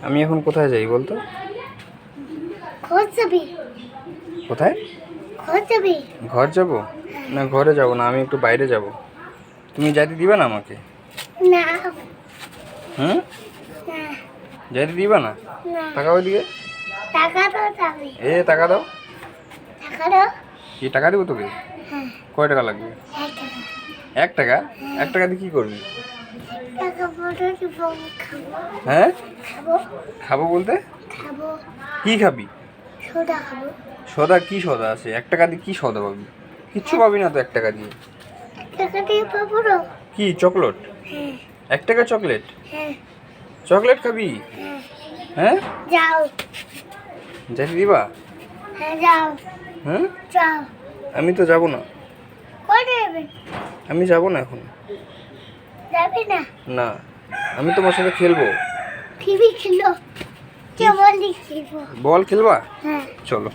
আমি এখন কোথায় যাই বলতো? ঘর যাবি? কোথায়? ঘর যাবি? ঘর যাব না, ঘরে যাব না, আমি একটু বাইরে যাব। তুমি যাইতে দিবে না আমাকে? না হুম, না যাইতে দিবে না? না। টাকা ওইদিকে। টাকা তো যাবি? টাকা দাও। টাকা দাও। কি টাকা দেবো তোকে? হ্যাঁ, কয় টাকা লাগবে? 1 টাকা। 1 টাকা? 1 টাকা দিয়ে কি করবি? টাকা পরে দিব, খাবো। হ্যাঁ, খাবো খাবো বলতে খাবো কি খাবি? সোডা খাবো। সদা কি সদা আছে? 1 টাকা দিয়ে কি সদা পাবি? কিচ্ছু পাবি না তো 1 টাকা দিয়ে। 1 টাকা দিয়ে পাবো না? কি চকলেট? হ্যাঁ 1 টাকা চকলেট? হ্যাঁ চকলেট খাবি? হ্যাঁ। হ্যাঁ, যাও। যাইতে দিবা? হ্যাঁ যাও হ্যাঁ, যাও। আমি তো যাব না। কই যাবি? আমি যাব না এখন। যাবি না? না, আমি তোমার সাথে খেলবো। টিভি ছিল, কেবল খেলবো। বল খেলবা? হ্যাঁ। চলো।